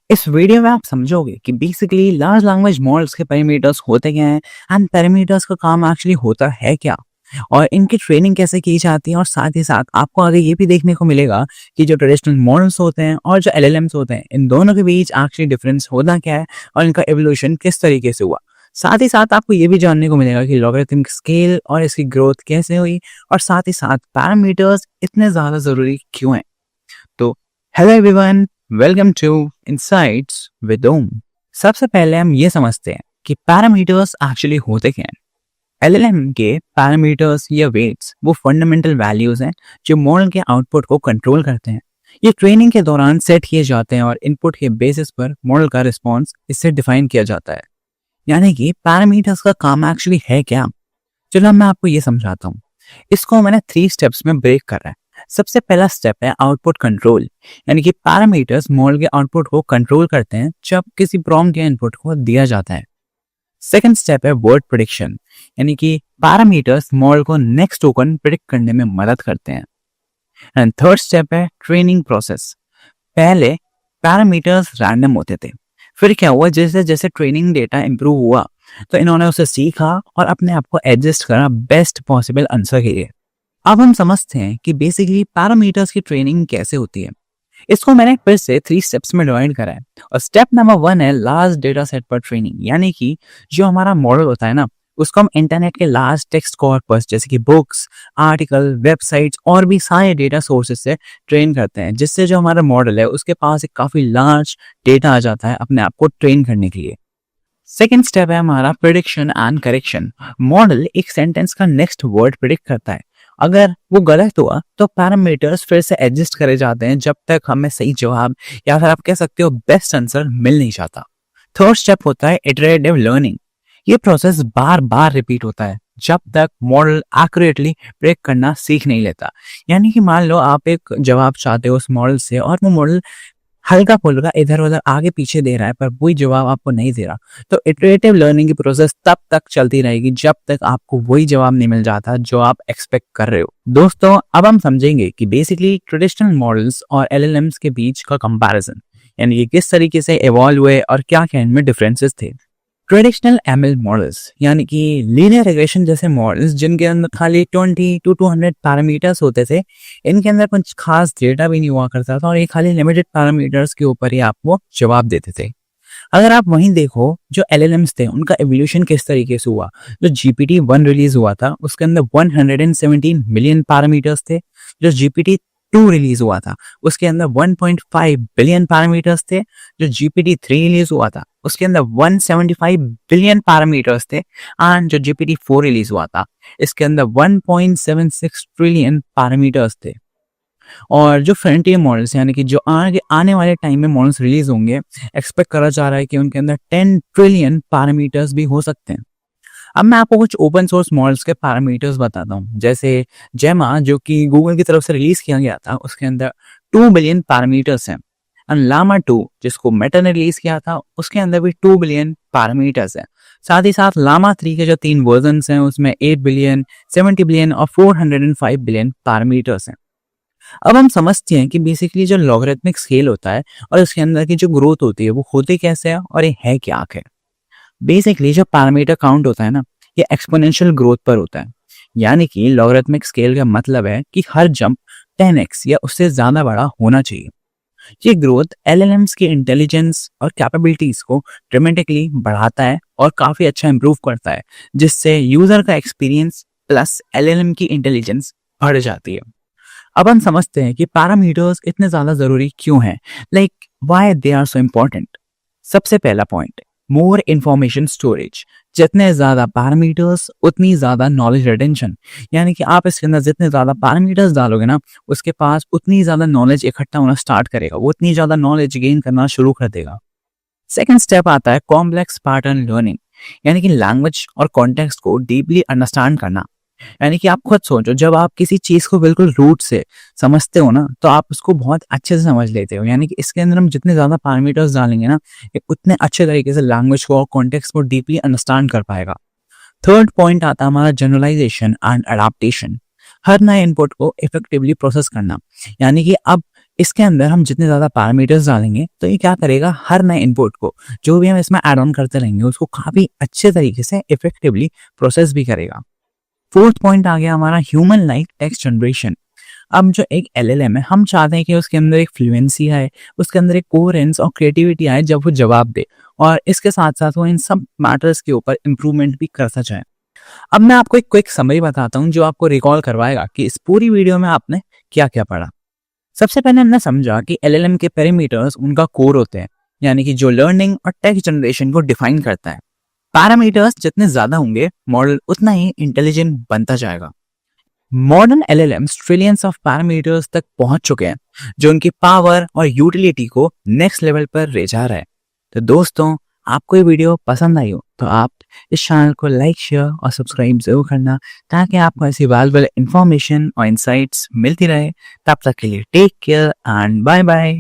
इस वीडियो में आप समझोगे कि बेसिकली लार्ज लैंग्वेज मॉडल्स के पैरामीटर्स होते क्या हैं एंड पैरामीटर्स का काम एक्चुअली होता है क्या और इनकी ट्रेनिंग कैसे की जाती है। और साथ ही साथ आपको आगे ये भी देखने को मिलेगा कि जो ट्रेडिशनल मॉडल्स होते हैं और जो एलएलएम्स होते हैं इन दोनों के बीच एक्चुअली डिफरेंस होता क्या है और इनका एवोल्यूशन किस तरीके से हुआ। साथ ही साथ आपको ये भी जानने को मिलेगा कि लॉगरिथमिक स्केल और इसकी ग्रोथ कैसे हुई और साथ ही साथ पैरामीटर्स इतने ज़्यादा ज़रूरी क्यों हैं। तो hello everyone, welcome to insights with Om. सबसे पहले हम ये समझते हैं कि पैरामीटर्स एक्चुअली होते क्या हैं। एलएलएम के पैरामीटर्स या वेट्स वो फंडामेंटल वैल्यूज हैं जो मॉडल के आउटपुट को कंट्रोल करते हैं। ये ट्रेनिंग के दौरान सेट किए जाते हैं और इनपुट के बेसिस पर मॉडल का रिस्पॉन्स इससे डिफाइन किया जाता है। यानी कि पैरामीटर्स का काम एक्चुअली है क्या। चलो मैं आपको ये समझाता हूँ। इसको मैंने 3 स्टेप्स में ब्रेक कर रहा है। सबसे पहला स्टेप है आउटपुट कंट्रोल, यानी कि पैरामीटर्स मॉडल के आउटपुट को कंट्रोल करते हैं जब किसी प्रॉम्प्ट या इनपुट को दिया जाता है। सेकंड स्टेप है वर्ड प्रेडिक्शन, यानी कि पैरामीटर्स मॉडल को नेक्स्ट टोकन प्रेडिक्ट करने में मदद करते हैं। एंड थर्ड स्टेप है ट्रेनिंग प्रोसेस। पहले पैरामीटर्स रैंडम होते थे, फिर क्या हुआ जैसे जैसे ट्रेनिंग डेटा इंप्रूव हुआ तो इन्होंने उसे सीखा और अपने आप को एडजस्ट करा बेस्ट पॉसिबल आंसर के लिए। अब हम समझते हैं कि बेसिकली पैरामीटर्स की ट्रेनिंग कैसे होती है। इसको मैंने फिर से 3 स्टेप्स में डिवाइड करा है और स्टेप नंबर 1 है लार्ज डेटा सेट पर ट्रेनिंग, यानी कि जो हमारा मॉडल होता है ना उसको हम इंटरनेट के लार्ज टेक्स्ट कॉर्पस जैसे कि बुक्स, आर्टिकल, वेबसाइट्स और भी सारे डेटा सोर्सेज से ट्रेन करते हैं, जिससे जो हमारा मॉडल है उसके पास एक काफी लार्ज डेटा आ जाता है अपने आप को ट्रेन करने के लिए। सेकेंड स्टेप है हमारा प्रिडिक्शन एंड करेक्शन। मॉडल एक सेंटेंस का नेक्स्ट वर्ड प्रिडिक्ट करता है। अगर वो गलत हुआ तो पैरामीटर्स फिर से एडजस्ट करे जाते हैं जब तक हमें सही जवाब या फिर आप कह सकते हो बेस्ट आंसर मिल नहीं जाता। थर्ड स्टेप होता है इटरेटिव लर्निंग। ये प्रोसेस बार बार रिपीट होता है जब तक मॉडल एक्यूरेटली प्रेडिक्ट करना सीख नहीं लेता। यानी कि मान लो आप एक जवाब चाहते हो उस मॉडल से और वो मॉडल हल्का फुल्का इधर उधर आगे पीछे दे रहा है पर वही जवाब आपको नहीं दे रहा, तो इटरेटिव लर्निंग की प्रोसेस तब तक चलती रहेगी जब तक आपको वही जवाब नहीं मिल जाता जो आप एक्सपेक्ट कर रहे हो। दोस्तों अब हम समझेंगे कि बेसिकली ट्रेडिशनल मॉडल्स और एलएलएम्स के बीच का कंपैरिजन, यानी कि किस तरीके से इवॉल्व हुए और क्या क्या इनमें डिफरेंसेस थे। ट्रेडिशनल एमएल मॉडल्स यानी कि लीनियर रिग्रेशन जैसे मॉडल्स जिनके अंदर खाली 20 to 200 पैरामीटर्स होते थे, इनके अंदर कुछ खास डेटा भी नहीं हुआ करता था और ये खाली लिमिटेड पैरामीटर्स के ऊपर ही आपको जवाब देते थे। अगर आप वहीं देखो जो एलएलएम्स थे उनका एवोल्यूशन किस तरीके से हुआ। जो जीपीटी 1 रिलीज हुआ था उसके अंदर 117 मिलियन पैरामीटर्स थे। जो जीपीटी 2 रिलीज हुआ था उसके अंदर 1.5 बिलियन पैरामीटर्स थे। जो जीपीटी 3 रिलीज हुआ था उसके अंदर 175 बिलियन पैरामीटर्स थे। एंड जो जीपीटी 4 रिलीज हुआ था इसके अंदर 1.76 ट्रिलियन पैरामीटर्स थे। और जो फ्रंटियर मॉडल्स यानी कि जो आगे आने वाले टाइम में मॉडल्स रिलीज होंगे, एक्सपेक्ट करा जा रहा है कि उनके अंदर 10 ट्रिलियन पैरामीटर्स भी हो सकते हैं। अब मैं आपको कुछ ओपन सोर्स मॉडल्स के पैरामीटर्स बताता हूँ, जैसे जेमा जो कि गूगल की तरफ से रिलीज किया गया था उसके अंदर 2 बिलियन पैरामीटर्स हैं। एंड लामा 2 जिसको मेटा ने रिलीज किया था उसके अंदर भी 2 बिलियन पैरामीटर्स हैं। साथ ही साथ लामा 3 के जो 3 वर्जन्स हैं उसमें 8 बिलियन, 70 बिलियन और 405 बिलियन पैरामीटर्स हैं। अब हम समझते हैं कि बेसिकली जो लॉगरिथमिक स्केल होता है और उसके अंदर की जो ग्रोथ होती है वो होती कैसे है और ये है क्या आखिर। बेसिकली जो पैरामीटर काउंट होता है ना ये एक्सपोनेंशियल ग्रोथ पर होता है। यानी कि लॉगरिथमिक स्केल का मतलब है कि हर जंप 10x या उससे ज्यादा बड़ा होना चाहिए। ये ग्रोथ एलएलएम्स की इंटेलिजेंस और कैपेबिलिटीज को ड्रामेटिकली बढ़ाता है और काफी अच्छा इंप्रूव करता है, जिससे यूजर का एक्सपीरियंस प्लस एलएलएम की इंटेलिजेंस बढ़ जाती है। अब हम समझते हैं कि पैरामीटर्स इतने ज्यादा जरूरी क्यों हैं, like why they are so important. सबसे पहला पॉइंट, मोर इंफॉर्मेशन स्टोरेज। जितने ज्यादा पैरामीटर्स उतनी ज्यादा नॉलेज रिटेंशन, यानी कि आप इसके अंदर जितने ज्यादा पैरामीटर्स डालोगे ना उसके पास उतनी ज्यादा नॉलेज इकट्ठा होना स्टार्ट करेगा, वो उतनी ज्यादा नॉलेज गेन करना शुरू कर देगा। सेकेंड स्टेप आता है कॉम्प्लेक्स पैटर्न लर्निंग, यानी कि लैंग्वेज और कॉन्टेक्स्ट को डीपली अंडरस्टैंड करना। यानी कि आप खुद सोचो, जब आप किसी चीज को बिल्कुल रूट से समझते हो ना तो आप उसको बहुत अच्छे से समझ लेते हो। यानी कि इसके अंदर हम जितने ज्यादा पैरामीटर्स डालेंगे ना उतने अच्छे तरीके से लैंग्वेज को और कॉन्टेक्स्ट को डीपली अंडरस्टैंड कर पाएगा। थर्ड पॉइंट आता है हमारा जनरलाइजेशन एंड अडाप्टेशन। हर नए इनपुट को इफेक्टिवली प्रोसेस करना, यानी कि अब इसके अंदर हम जितने ज़्यादा पैरामीटर्स डालेंगे तो ये क्या करेगा, हर नए इनपुट को जो भी हम इसमें ऐड ऑन करते रहेंगे उसको काफ़ी अच्छे तरीके से इफेक्टिवली प्रोसेस भी करेगा। फोर्थ पॉइंट आ गया हमारा ह्यूमन लाइक टेक्स्ट जनरेशन। अब जो एक एलएलएम है, हम चाहते हैं कि उसके अंदर एक फ्लुएंसी आए, उसके अंदर एक कोहेरेंस और क्रिएटिविटी आए जब वो जवाब दे, और इसके साथ साथ वो इन सब मैटर्स के ऊपर इम्प्रूवमेंट भी करता जाए। अब मैं आपको एक क्विक समरी बताता हूँ जो आपको रिकॉल करवाएगा कि इस पूरी वीडियो में आपने क्या क्या पढ़ा। सबसे पहले हमने समझा कि एलएलएम के पैरामीटर्स उनका कोर होते हैं, यानी कि जो लर्निंग और टेक्स्ट जनरेशन को डिफाइन करता है। पैरामीटर्स जितने ज्यादा होंगे मॉडल उतना ही इंटेलिजेंट बनता जाएगा। Modern LLMs trillions of parameters तक पहुंच चुके हैं जो उनकी पावर और यूटिलिटी को नेक्स्ट लेवल पर ले जा रहा है। तो दोस्तों, आपको ये वीडियो पसंद आई हो तो आप इस चैनल को लाइक, शेयर और सब्सक्राइब जरूर करना, ताकि आपको ऐसी वैल्यूएबल इंफॉर्मेशन और इंसाइट्स मिलती रहे। तब तक के लिए take care and bye bye.